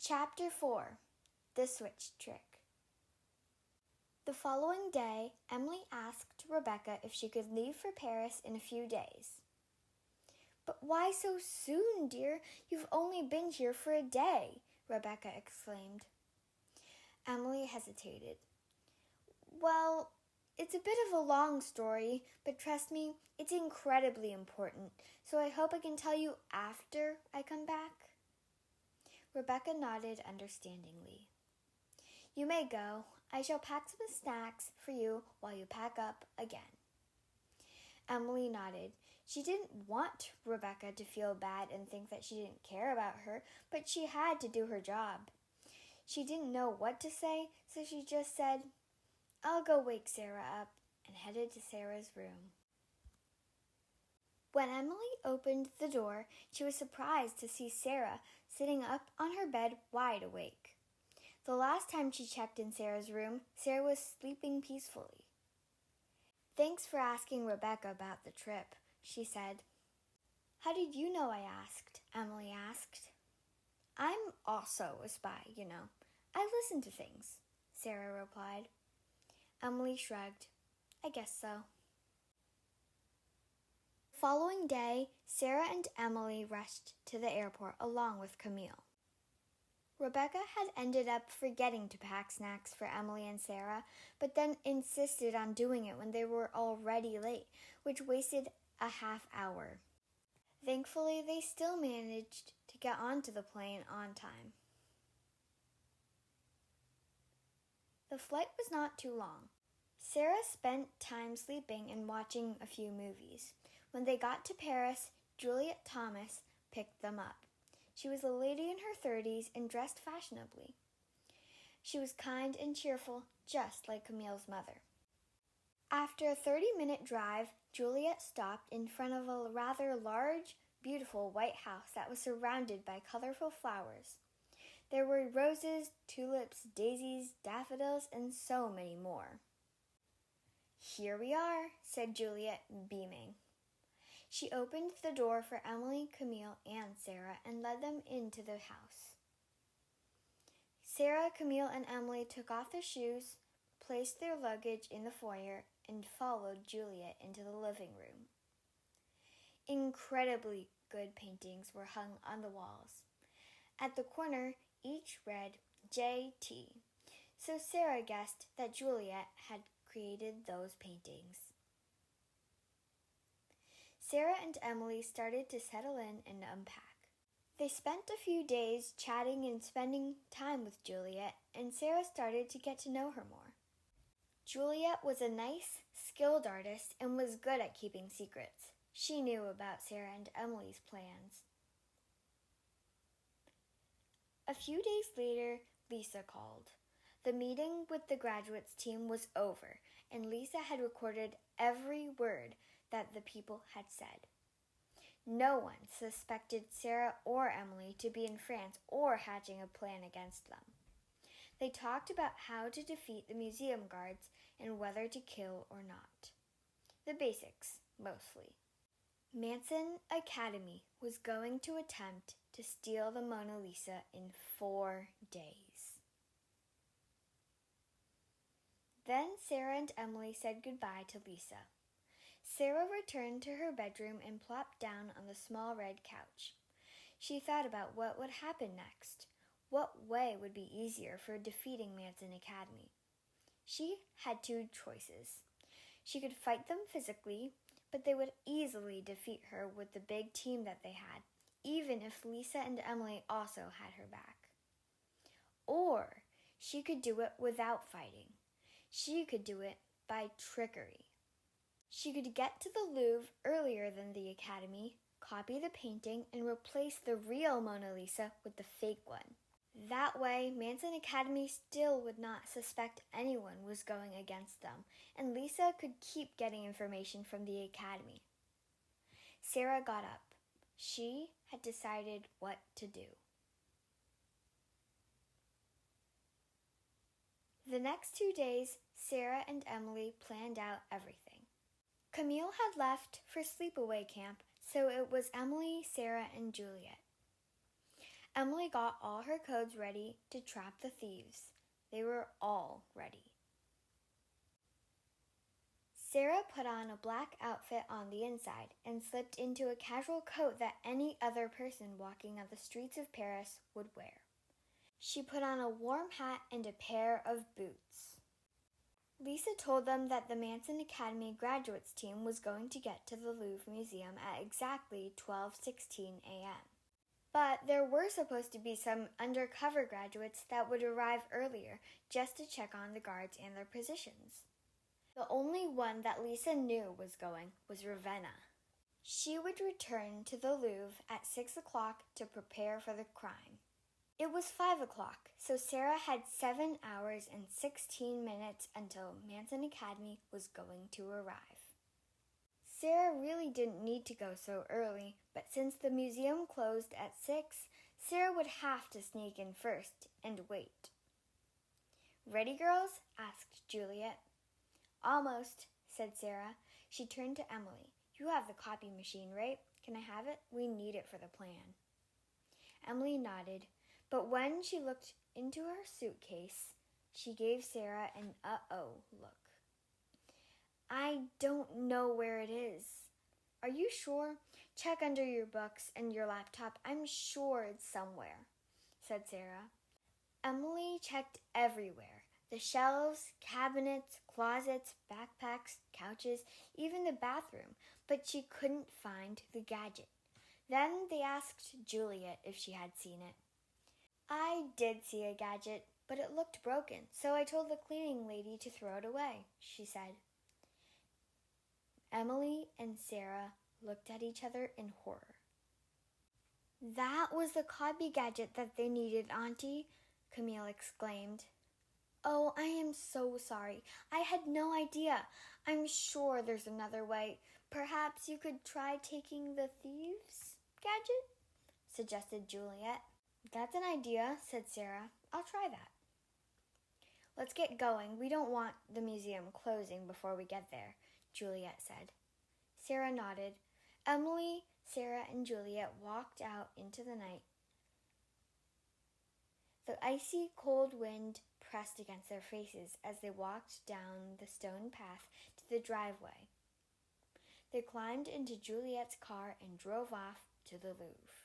Chapter 4 The Switch Trick. The following day, Emily asked Rebecca if she could leave for Paris in a few days. "But why so soon, dear? You've only been here for a day," Rebecca exclaimed. Emily hesitated. "Well, it's a bit of a long story, but trust me, it's incredibly important, so I hope I can tell you after I come back." Rebecca nodded understandingly. "You may go. I shall pack some snacks for you while you pack up again." Emily nodded. She didn't want Rebecca to feel bad and think that she didn't care about her, but she had to do her job. She didn't know what to say, so she just said, "I'll go wake Sarah up," and headed to Sarah's room. When Emily opened the door, she was surprised to see Sarah sitting up on her bed wide awake. The last time she checked in Sarah's room, Sarah was sleeping peacefully. "Thanks for asking Rebecca about the trip," she said. "How did you know I asked?" Emily asked. "I'm also a spy, you know. I listen to things," Sarah replied. Emily shrugged. "I guess so." The following day, Sarah and Emily rushed to the airport along with Camille. Rebecca had ended up forgetting to pack snacks for Emily and Sarah, but then insisted on doing it when they were already late, which wasted a half hour. Thankfully, they still managed to get onto the plane on time. The flight was not too long. Sarah spent time sleeping and watching a few movies. When they got to Paris, Juliet Thomas picked them up. She was a lady in her 30s and dressed fashionably. She was kind and cheerful, just like Camille's mother. After a 30-minute drive, Juliet stopped in front of a rather large, beautiful white house that was surrounded by colorful flowers. There were roses, tulips, daisies, daffodils, and so many more. "Here we are," said Juliet, beaming. She opened the door for Emily, Camille, and Sarah and led them into the house. Sarah, Camille, and Emily took off their shoes, placed their luggage in the foyer, and followed Juliet into the living room. Incredibly good paintings were hung on the walls. At the corner, each read JT, so Sarah guessed that Juliet had created those paintings. Sarah and Emily started to settle in and unpack. They spent a few days chatting and spending time with Juliet, and Sarah started to get to know her more. Juliet was a nice, skilled artist and was good at keeping secrets. She knew about Sarah and Emily's plans. A few days later, Lisa called. The meeting with the graduates team was over, and Lisa had recorded every word that the people had said. No one suspected Sarah or Emily to be in France or hatching a plan against them. They talked about how to defeat the museum guards and whether to kill or not. The basics, mostly. Manson Academy was going to attempt to steal the Mona Lisa in 4 days. Then Sarah and Emily said goodbye to Lisa. Sarah returned to her bedroom and plopped down on the small red couch. She thought about what would happen next. What way would be easier for defeating Manson Academy? She had 2 choices. She could fight them physically, but they would easily defeat her with the big team that they had, even if Lisa and Emily also had her back. Or she could do it without fighting. She could do it by trickery. She could get to the Louvre earlier than the Academy, copy the painting, and replace the real Mona Lisa with the fake one. That way, Manson Academy still would not suspect anyone was going against them, and Lisa could keep getting information from the Academy. Sarah got up. She had decided what to do. The next 2 days, Sarah and Emily planned out everything. Camille had left for sleepaway camp, so it was Emily, Sarah, and Juliet. Emily got all her codes ready to trap the thieves. They were all ready. Sarah put on a black outfit on the inside and slipped into a casual coat that any other person walking on the streets of Paris would wear. She put on a warm hat and a pair of boots. Lisa told them that the Manson Academy graduates team was going to get to the Louvre Museum at exactly 12:16 a.m. But there were supposed to be some undercover graduates that would arrive earlier just to check on the guards and their positions. The only one that Lisa knew was going was Ravenna. She would return to the Louvre at 6 o'clock to prepare for the crime. It was 5 o'clock, so Sarah had 7 hours and 16 minutes until Manson Academy was going to arrive. Sarah really didn't need to go so early, but since the museum closed at 6, Sarah would have to sneak in first and wait. "Ready, girls?" asked Juliet. "Almost," said Sarah. She turned to Emily. "You have the copy machine, right? Can I have it? We need it for the plan." Emily nodded, but when she looked into her suitcase, she gave Sarah an uh-oh look. "I don't know where it is." "Are you sure? Check under your books and your laptop. I'm sure it's somewhere," said Sarah. Emily checked everywhere. The shelves, cabinets, closets, backpacks, couches, even the bathroom, but she couldn't find the gadget. Then they asked Juliet if she had seen it. "I did see a gadget, but it looked broken, so I told the cleaning lady to throw it away," she said. Emily and Sarah looked at each other in horror. "That was the copy gadget that they needed, Auntie," Camille exclaimed. "Oh, I am so sorry. I had no idea. I'm sure there's another way. Perhaps you could try taking the thieves' gadget?" suggested Juliet. "That's an idea," said Sarah. "I'll try that." "Let's get going. We don't want the museum closing before we get there," Juliet said. Sarah nodded. Emily, Sarah, and Juliet walked out into the night. The icy cold wind pressed against their faces as they walked down the stone path to the driveway. They climbed into Juliet's car and drove off to the Louvre.